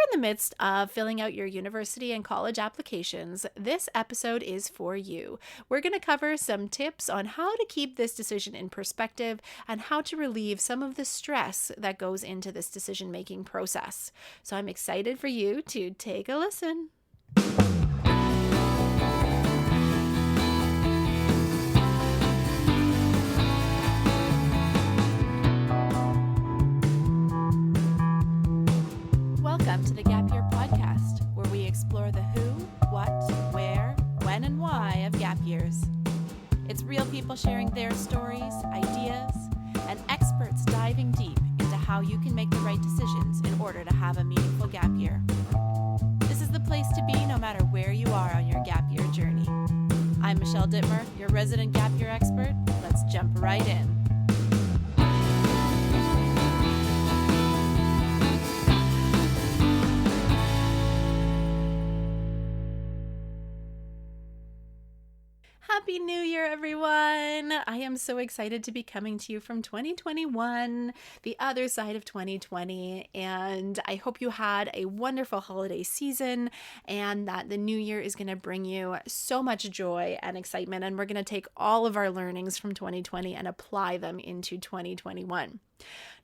in the midst of filling out your university and college applications, this episode is for you. We're going to cover some tips on how to keep this decision in perspective and how to relieve some of the stress that goes into this decision-making process. So I'm excited for you to take a listen. Welcome to the Gap Year Podcast, where we explore the who, what, where, when, and why of gap years. It's real people sharing their stories, ideas, and experts diving deep into how you can make the right decisions in order to have a meaningful gap year. This is the place to be no matter where you are on your gap year journey. I'm Michelle Dittmer, your resident gap year expert. Let's jump right in. Happy New Year, everyone! I am so excited to be coming to you from 2021, the other side of 2020, and I hope you had a wonderful holiday season and that the new year is going to bring you so much joy and excitement, and we're going to take all of our learnings from 2020 and apply them into 2021.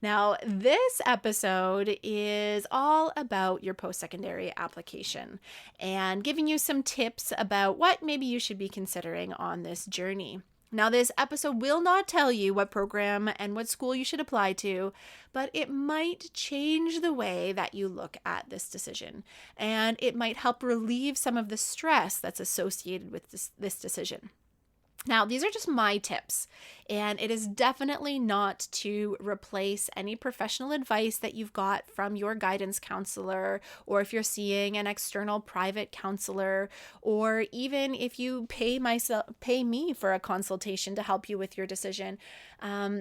Now, this episode is all about your post-secondary application and giving you some tips about what maybe you should be considering on this journey. Now, this episode will not tell you what program and what school you should apply to, but it might change the way that you look at this decision, and it might help relieve some of the stress that's associated with this decision. Now, these are just my tips, and it is definitely not to replace any professional advice that you've got from your guidance counselor, or if you're seeing an external private counselor, or even if you pay me for a consultation to help you with your decision.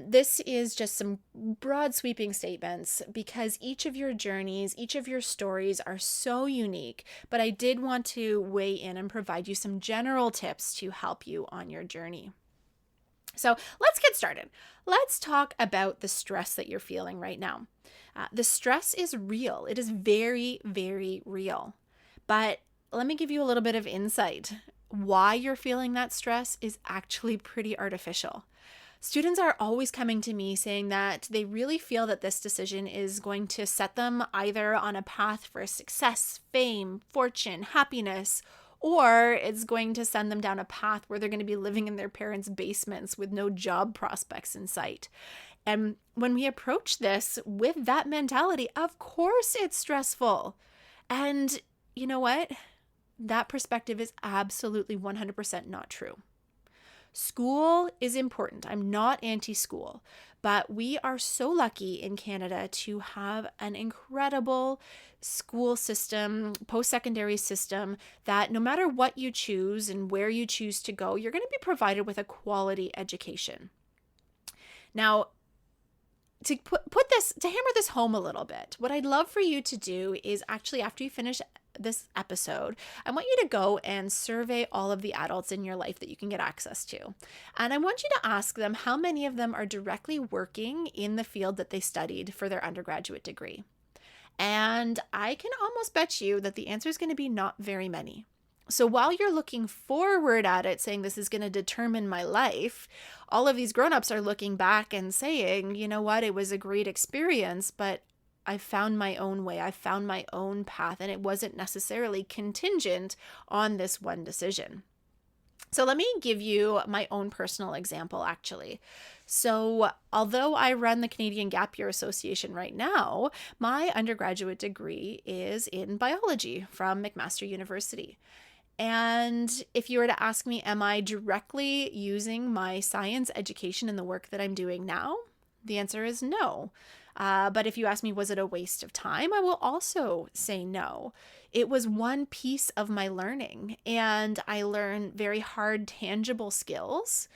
This is just some broad sweeping statements because each of your journeys, each of your stories are so unique, but I did want to weigh in and provide you some general tips to help you on your journey. So let's get started. Let's talk about the stress that you're feeling right now. The stress is real. It is very, very real. But let me give you a little bit of insight. Why you're feeling that stress is actually pretty artificial. Students are always coming to me saying that they really feel that this decision is going to set them either on a path for success, fame, fortune, happiness, or it's going to send them down a path where they're going to be living in their parents' basements with no job prospects in sight. And when we approach this with that mentality, of course it's stressful. And you know what? That perspective is absolutely 100% not true. School is important. I'm not anti-school, but we are so lucky in Canada to have an incredible school system, post-secondary system, that no matter what you choose and where you choose to go, you're going to be provided with a quality education. Now, to hammer this home a little bit, what I'd love for you to do is actually, after you finish this episode, I want you to go and survey all of the adults in your life that you can get access to. And I want you to ask them how many of them are directly working in the field that they studied for their undergraduate degree. And I can almost bet you that the answer is going to be not very many. So while you're looking forward at it, saying this is going to determine my life, all of these grown-ups are looking back and saying, you know what, it was a great experience, but I found my own way. I found my own path, and it wasn't necessarily contingent on this one decision. So let me give you my own personal example, actually. So although I run the Canadian Gap Year Association right now, my undergraduate degree is in biology from McMaster University. And if you were to ask me, am I directly using my science education in the work that I'm doing now? The answer is no. But if you ask me, was it a waste of time? I will also say no. It was one piece of my learning, and I learned very hard, tangible skills.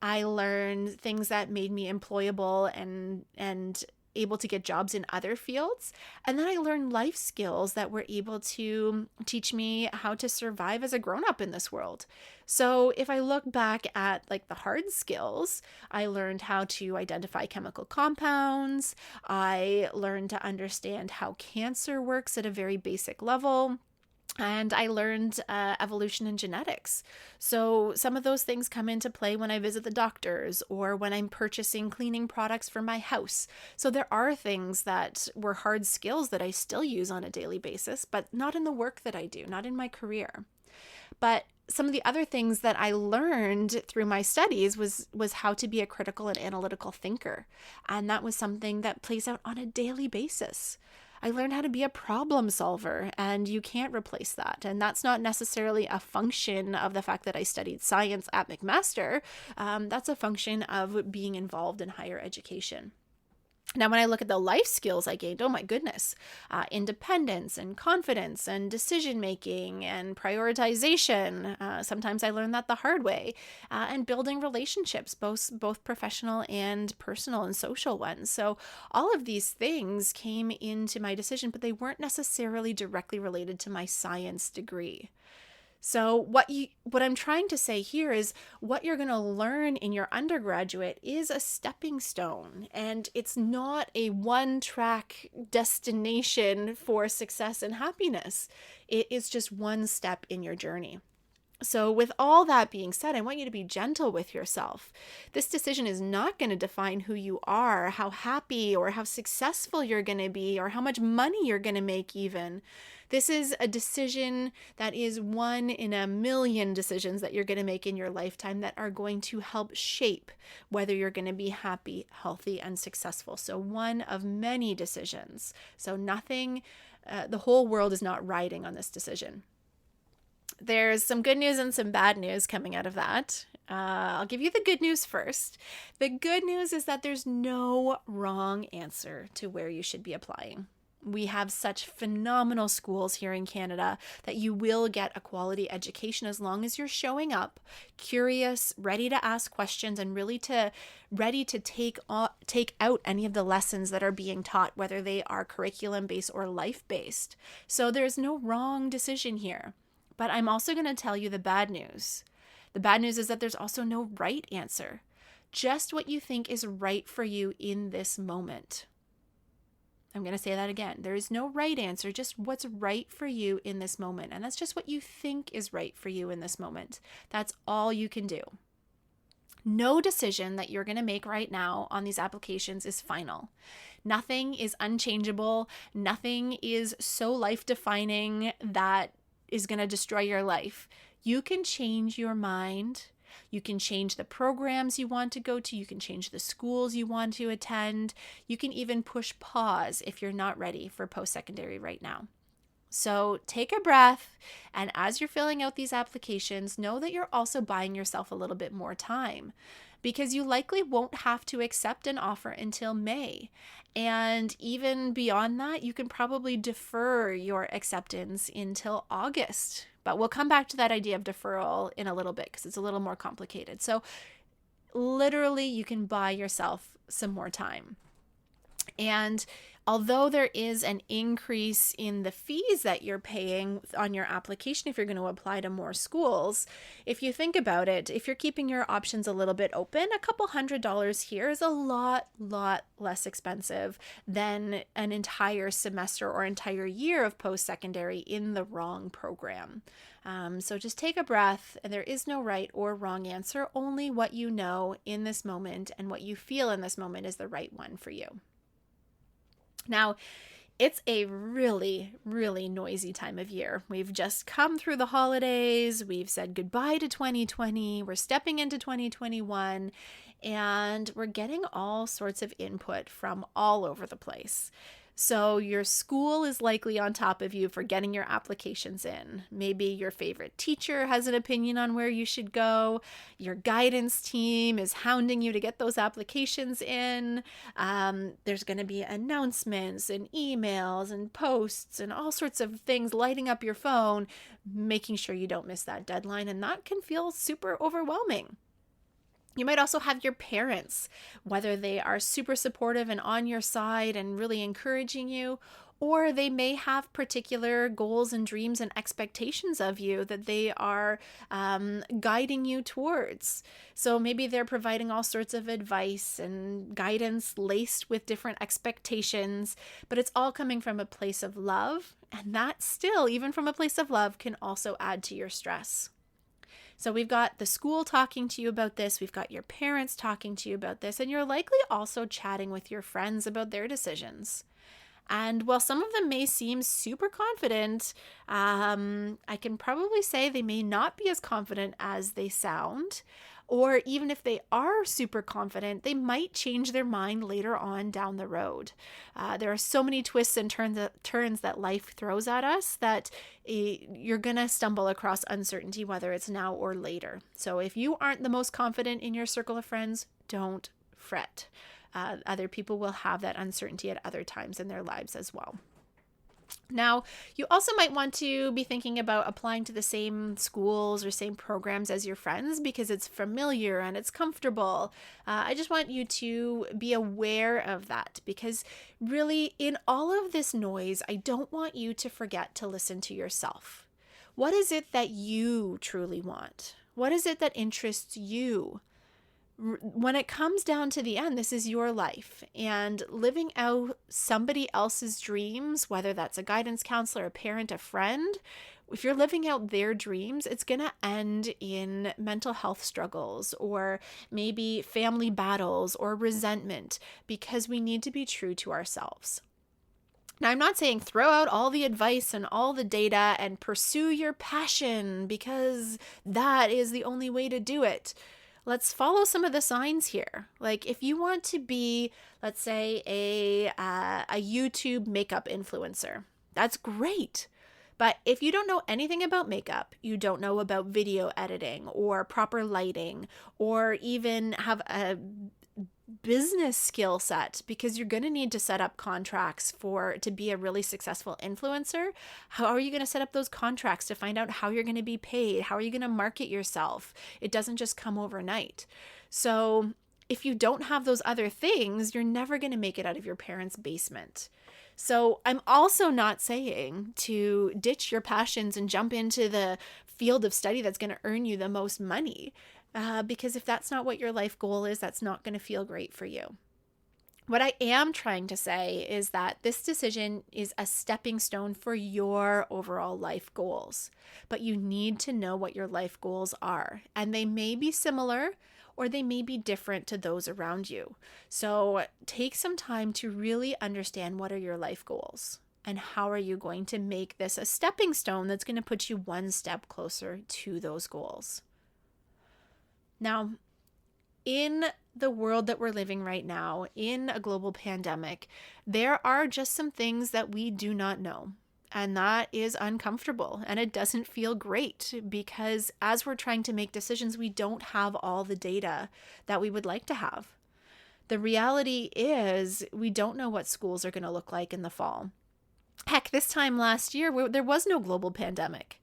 I learned things that made me employable and able to get jobs in other fields. And then I learned life skills that were able to teach me how to survive as a grown-up in this world. So if I look back at like the hard skills, I learned how to identify chemical compounds. I learned to understand how cancer works at a very basic level. And I learned evolution and genetics. So some of those things come into play when I visit the doctors or when I'm purchasing cleaning products for my house. So there are things that were hard skills that I still use on a daily basis, but not in the work that I do, not in my career. But some of the other things that I learned through my studies was how to be a critical and analytical thinker. And that was something that plays out on a daily basis. I learned how to be a problem solver, and you can't replace that. And that's not necessarily a function of the fact that I studied science at McMaster. That's a function of being involved in higher education. Now, when I look at the life skills I gained, oh my goodness, independence and confidence and decision-making and prioritization. Sometimes I learned that the hard way, and building relationships, both professional and personal and social ones. So all of these things came into my decision, but they weren't necessarily directly related to my science degree. So what I'm trying to say here is what you're going to learn in your undergraduate is a stepping stone, and it's not a one-track destination for success and happiness. It is just one step in your journey. So with all that being said, I want you to be gentle with yourself. This decision is not going to define who you are, how happy or how successful you're going to be, or how much money you're going to make even. This is a decision that is one in a million decisions that you're going to make in your lifetime that are going to help shape whether you're going to be happy, healthy, and successful. So one of many decisions. So nothing, the whole world is not riding on this decision. There's some good news and some bad news coming out of that. I'll give you the good news first. The good news is that there's no wrong answer to where you should be applying. We have such phenomenal schools here in Canada that you will get a quality education as long as you're showing up, curious, ready to ask questions, and ready to take out any of the lessons that are being taught, whether they are curriculum-based or life-based. So there's no wrong decision here. But I'm also going to tell you the bad news. The bad news is that there's also no right answer. Just what you think is right for you in this moment. I'm going to say that again. There is no right answer, just what's right for you in this moment. And that's just what you think is right for you in this moment. That's all you can do. No decision that you're going to make right now on these applications is final. Nothing is unchangeable. Nothing is so life-defining that is going to destroy your life. You can change your mind. You can change the programs you want to go to. You can change the schools you want to attend. You can even push pause if you're not ready for post-secondary right now. So take a breath, and as you're filling out these applications, know that you're also buying yourself a little bit more time, because you likely won't have to accept an offer until May. And even beyond that, you can probably defer your acceptance until August. But we'll come back to that idea of deferral in a little bit because it's a little more complicated. So literally, you can buy yourself some more time. And although there is an increase in the fees that you're paying on your application if you're going to apply to more schools, if you think about it, if you're keeping your options a little bit open, a couple $100 here is a lot less expensive than an entire semester or entire year of post-secondary in the wrong program. So just take a breath, and there is no right or wrong answer, only what you know in this moment and what you feel in this moment is the right one for you. Now, it's a really noisy time of year. We've just come through the holidays. We've said goodbye to 2020. We're stepping into 2021, and we're getting all sorts of input from all over the place. So your school is likely on top of you for getting your applications in. Maybe your favorite teacher has an opinion on where you should go. Your guidance team is hounding you to get those applications in. There's going to be announcements and emails and posts and all sorts of things lighting up your phone, making sure you don't miss that deadline. And that can feel super overwhelming. You might also have your parents, whether they are super supportive and on your side and really encouraging you, or they may have particular goals and dreams and expectations of you that they are guiding you towards. So maybe they're providing all sorts of advice and guidance laced with different expectations, but it's all coming from a place of love. And that still, even from a place of love, can also add to your stress. So we've got the school talking to you about this, we've got your parents talking to you about this, and you're likely also chatting with your friends about their decisions. And while some of them may seem super confident, I can probably say they may not be as confident as they sound. Or even if they are super confident, they might change their mind later on down the road. There are so many twists and turns that life throws at us that you're going to stumble across uncertainty, whether it's now or later. So if you aren't the most confident in your circle of friends, don't fret. Other people will have that uncertainty at other times in their lives as well. Now, you also might want to be thinking about applying to the same schools or same programs as your friends because it's familiar and it's comfortable. I just want you to be aware of that because really in all of this noise, I don't want you to forget to listen to yourself. What is it that you truly want? What is it that interests you? When it comes down to the end, this is your life, and living out somebody else's dreams, whether that's a guidance counselor, a parent, a friend, if you're living out their dreams, it's going to end in mental health struggles or maybe family battles or resentment because we need to be true to ourselves. Now, I'm not saying throw out all the advice and all the data and pursue your passion because that is the only way to do it. Let's follow some of the signs here. Like if you want to be, let's say, a YouTube makeup influencer, that's great. But if you don't know anything about makeup, you don't know about video editing or proper lighting, or even have a business skill set, because you're going to need to set up contracts to be a really successful influencer. How are you going to set up those contracts to find out how you're going to be paid? How are you going to market yourself? It doesn't just come overnight. So if you don't have those other things, you're never going to make it out of your parents' basement. So I'm also not saying to ditch your passions and jump into the field of study that's going to earn you the most money. Because if that's not what your life goal is, that's not going to feel great for you. What I am trying to say is that this decision is a stepping stone for your overall life goals. But you need to know what your life goals are. And they may be similar or they may be different to those around you. So take some time to really understand what are your life goals and how are you going to make this a stepping stone that's going to put you one step closer to those goals. Now, in the world that we're living right now, in a global pandemic, there are just some things that we do not know. And that is uncomfortable and it doesn't feel great because as we're trying to make decisions, we don't have all the data that we would like to have. The reality is we don't know what schools are going to look like in the fall. Heck, this time last year, there was no global pandemic.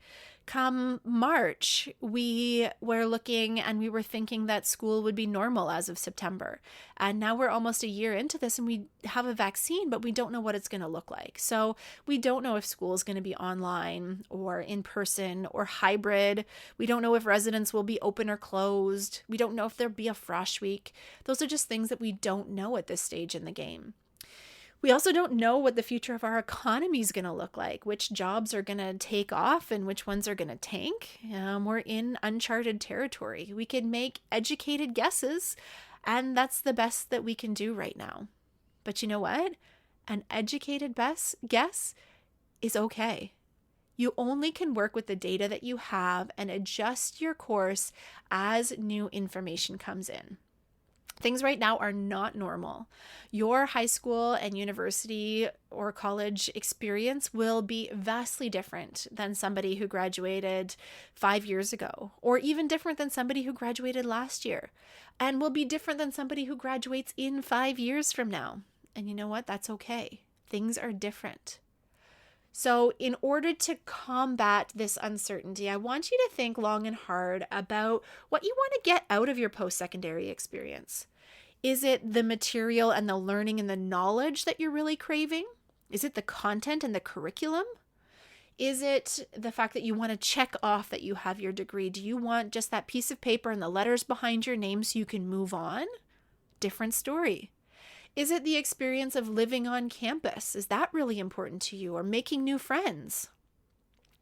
Come March, we were looking and we were thinking that school would be normal as of September. And now we're almost a year into this and we have a vaccine, but we don't know what it's going to look like. So we don't know if school is going to be online or in person or hybrid. We don't know if residents will be open or closed. We don't know if there'll be a frosh week. Those are just things that we don't know at this stage in the game. We also don't know what the future of our economy is going to look like, which jobs are going to take off and which ones are going to tank. We're in uncharted territory. We can make educated guesses, and that's the best that we can do right now. But you know what? An educated guess is okay. You only can work with the data that you have and adjust your course as new information comes in. Things right now are not normal. Your high school and university or college experience will be vastly different than somebody who graduated 5 years ago, or even different than somebody who graduated last year, and will be different than somebody who graduates in 5 years from now. And you know what? That's okay. Things are different. So, in order to combat this uncertainty, I want you to think long and hard about what you want to get out of your post secondary experience. Is it the material and the learning and the knowledge that you're really craving? Is it the content and the curriculum? Is it the fact that you want to check off that you have your degree? Do you want just that piece of paper and the letters behind your name so you can move on? Different story. Is it the experience of living on campus? Is that really important to you? Or making new friends?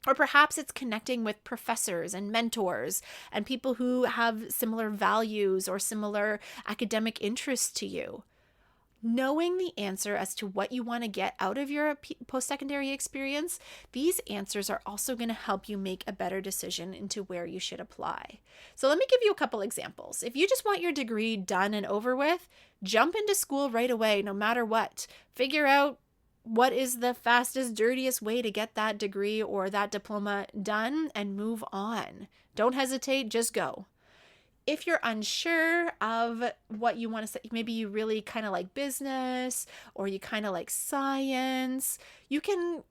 Or perhaps it's connecting with professors and mentors and people who have similar values or similar academic interests to you. Knowing the answer as to what you want to get out of your post-secondary experience, these answers are also going to help you make a better decision into where you should apply. So let me give you a couple examples. If you just want your degree done and over with, jump into school right away, no matter what. Figure out what is the fastest, dirtiest way to get that degree or that diploma done and move on. Don't hesitate, just go. If you're unsure of what you want to say, maybe you really kind of like business or you kind of like science, you can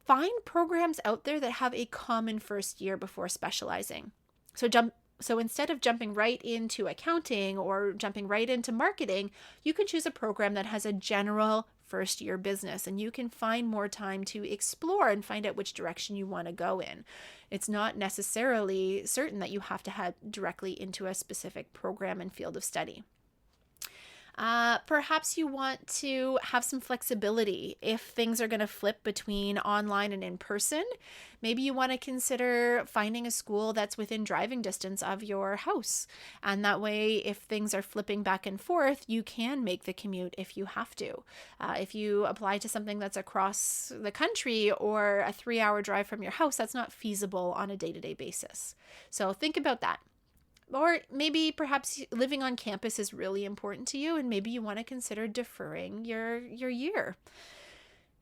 find programs out there that have a common first year before specializing. So instead of jumping right into accounting or jumping right into marketing, you can choose a program that has a general first year business, and you can find more time to explore and find out which direction you want to go in. It's not necessarily certain that you have to head directly into a specific program and field of study. Perhaps you want to have some flexibility if things are going to flip between online and in person. Maybe you want to consider finding a school that's within driving distance of your house. And that way, if things are flipping back and forth, you can make the commute if you have to. If you apply to something that's across the country or a 3-hour drive from your house, that's not feasible on a day-to-day basis. So think about that. Or maybe perhaps living on campus is really important to you, and maybe you want to consider deferring your year.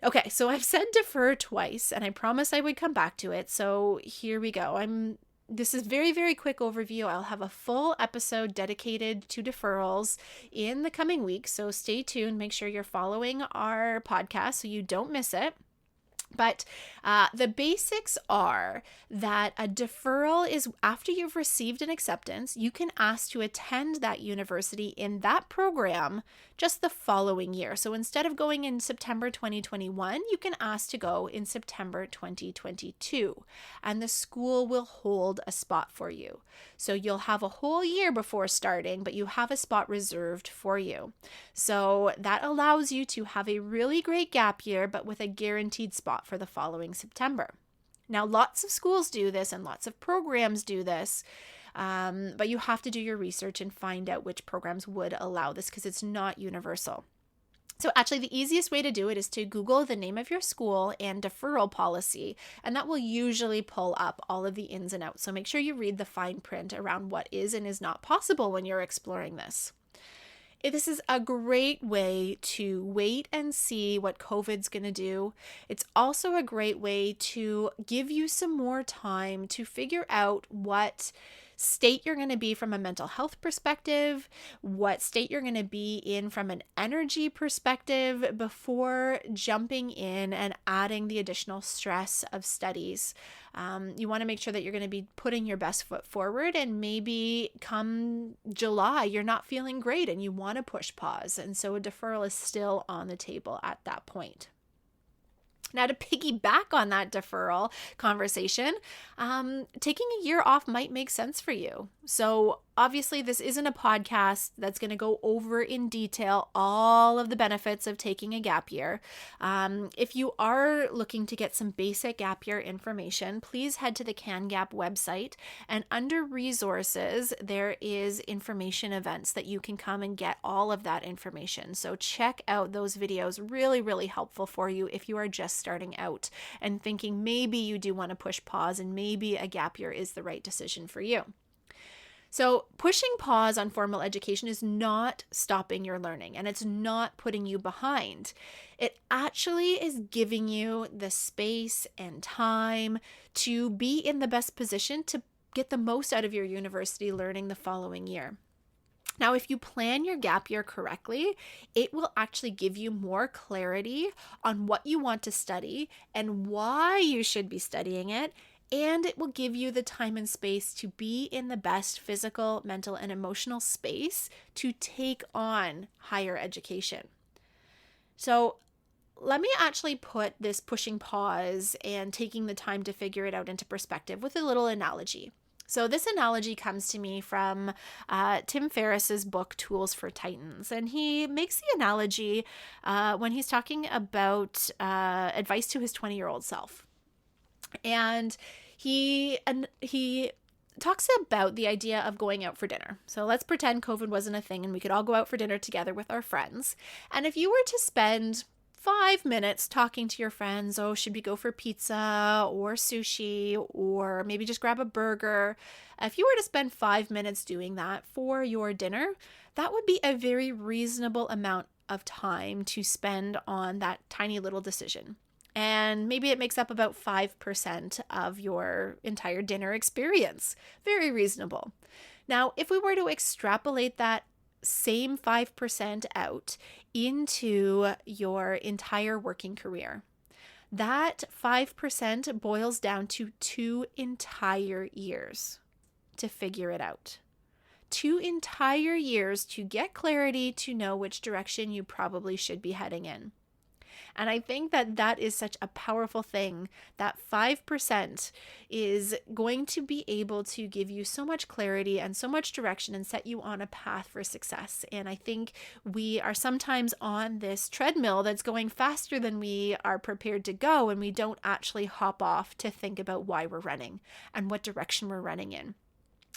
Okay, so I've said defer twice, and I promised I would come back to it. So here we go. This is very, very quick overview. I'll have a full episode dedicated to deferrals in the coming weeks. So stay tuned. Make sure you're following our podcast so you don't miss it. But the basics are that a deferral is after you've received an acceptance, you can ask to attend that university in that program just the following year. So instead of going in September 2021, you can ask to go in September 2022, and the school will hold a spot for you. So you'll have a whole year before starting, but you have a spot reserved for you. So that allows you to have a really great gap year, but with a guaranteed spot for the following September. Now, lots of schools do this and lots of programs do this, but you have to do your research and find out which programs would allow this because it's not universal. So actually, the easiest way to do it is to Google the name of your school and deferral policy, and that will usually pull up all of the ins and outs. So make sure you read the fine print around what is and is not possible when you're exploring this. This is a great way to wait and see what COVID's going to do. It's also a great way to give you some more time to figure out what state you're going to be from a mental health perspective, what state you're going to be in from an energy perspective before jumping in and adding the additional stress of studies. You want to make sure that you're going to be putting your best foot forward, and maybe come July, you're not feeling great and you want to push pause. And so a deferral is still on the table at that point. Now, to piggyback on that deferral conversation, taking a year off might make sense for you. So obviously, this isn't a podcast that's going to go over in detail all of the benefits of taking a gap year. If you are looking to get some basic gap year information, please head to the CanGap website, and under resources, there is information events that you can come and get all of that information. So check out those videos, really, really helpful for you if you are just starting out and thinking maybe you do want to push pause and maybe a gap year is the right decision for you. So pushing pause on formal education is not stopping your learning, and it's not putting you behind. It actually is giving you the space and time to be in the best position to get the most out of your university learning the following year. Now, if you plan your gap year correctly, it will actually give you more clarity on what you want to study and why you should be studying it. And it will give you the time and space to be in the best physical, mental, and emotional space to take on higher education. So, let me actually put this pushing pause and taking the time to figure it out into perspective with a little analogy. So this analogy comes to me from Tim Ferriss's book, Tools for Titans. And he makes the analogy when he's talking about advice to his 20-year-old self. And he talks about the idea of going out for dinner. So let's pretend COVID wasn't a thing and we could all go out for dinner together with our friends. And if you were to spend 5 minutes talking to your friends, oh, should we go for pizza or sushi or maybe just grab a burger? If you were to spend 5 minutes doing that for your dinner, that would be a very reasonable amount of time to spend on that tiny little decision. And maybe it makes up about 5% of your entire dinner experience. Very reasonable. Now, if we were to extrapolate that same 5% out into your entire working career, that 5% boils down to 2 entire years to figure it out. 2 entire years to get clarity to know which direction you probably should be heading in. And I think that that is such a powerful thing. That 5% is going to be able to give you so much clarity and so much direction and set you on a path for success. And I think we are sometimes on this treadmill that's going faster than we are prepared to go, and we don't actually hop off to think about why we're running and what direction we're running in.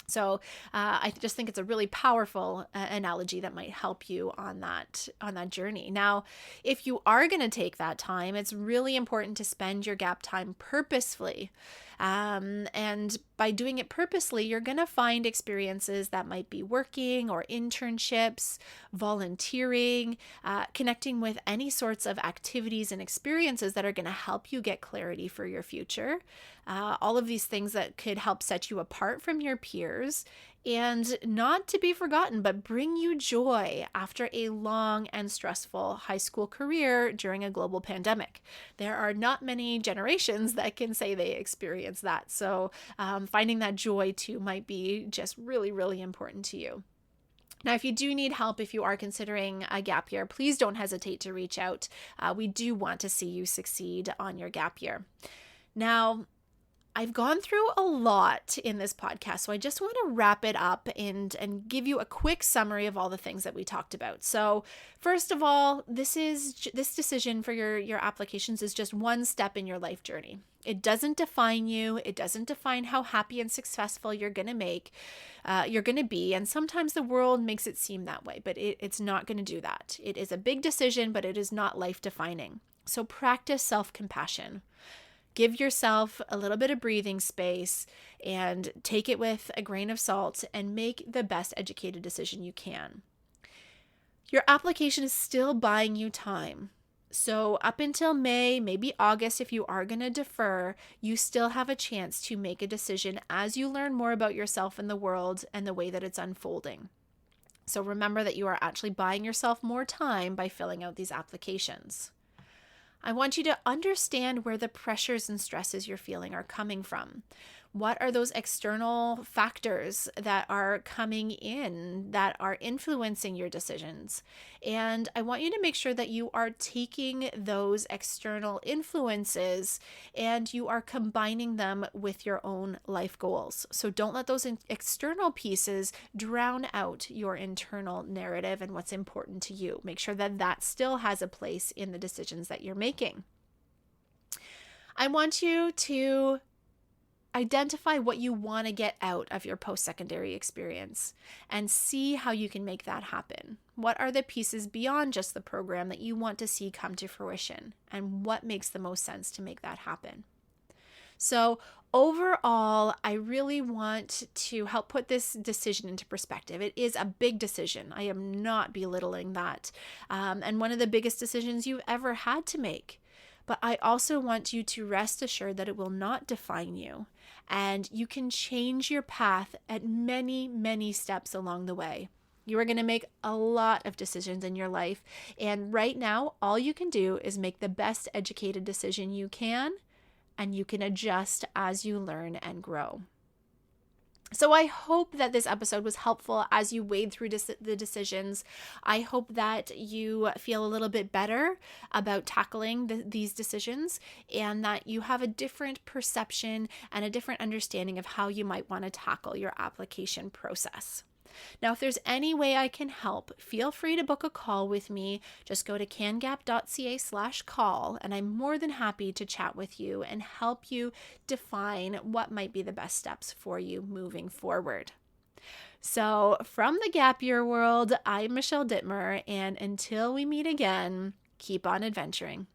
So I just think it's a really powerful analogy that might help you on that journey. Now, if you are going to take that time, it's really important to spend your gap time purposefully. And by doing it purposely, you're going to find experiences that might be working or internships, volunteering, connecting with any sorts of activities and experiences that are going to help you get clarity for your future. All of these things that could help set you apart from your peers and not to be forgotten, but bring you joy after a long and stressful high school career during a global pandemic. There are not many generations that can say they experienced that. So finding that joy too might be just really, really important to you. Now, if you do need help, if you are considering a gap year, please don't hesitate to reach out. We do want to see you succeed on your gap year. Now, I've gone through a lot in this podcast, so I just want to wrap it up and give you a quick summary of all the things that we talked about. So first of all, this decision for your applications is just one step in your life journey. It doesn't define you. It doesn't define how happy and successful you're going to be. And sometimes the world makes it seem that way, but it's not going to do that. It is a big decision, but it is not life defining. So practice self-compassion. Give yourself a little bit of breathing space and take it with a grain of salt and make the best educated decision you can. Your application is still buying you time. So up until May, maybe August, if you are going to defer, you still have a chance to make a decision as you learn more about yourself and the world and the way that it's unfolding. So remember that you are actually buying yourself more time by filling out these applications. I want you to understand where the pressures and stresses you're feeling are coming from. What are those external factors that are coming in that are influencing your decisions? And I want you to make sure that you are taking those external influences and you are combining them with your own life goals. So don't let those external pieces drown out your internal narrative and what's important to you. Make sure that that still has a place in the decisions that you're making. I want you to identify what you want to get out of your post-secondary experience and see how you can make that happen. What are the pieces beyond just the program that you want to see come to fruition, and what makes the most sense to make that happen? So overall, I really want to help put this decision into perspective. It is a big decision. I am not belittling that. And one of the biggest decisions you've ever had to make. But I also want you to rest assured that it will not define you, and you can change your path at many, many steps along the way. You are going to make a lot of decisions in your life. And right now, all you can do is make the best educated decision you can, and you can adjust as you learn and grow. So I hope that this episode was helpful as you wade through the decisions. I hope that you feel a little bit better about tackling these decisions, and that you have a different perception and a different understanding of how you might want to tackle your application process. Now, if there's any way I can help, feel free to book a call with me. Just go to cangap.ca/call, and I'm more than happy to chat with you and help you define what might be the best steps for you moving forward. So from the Gap Year world, I'm Michelle Dittmer, and until we meet again, keep on adventuring.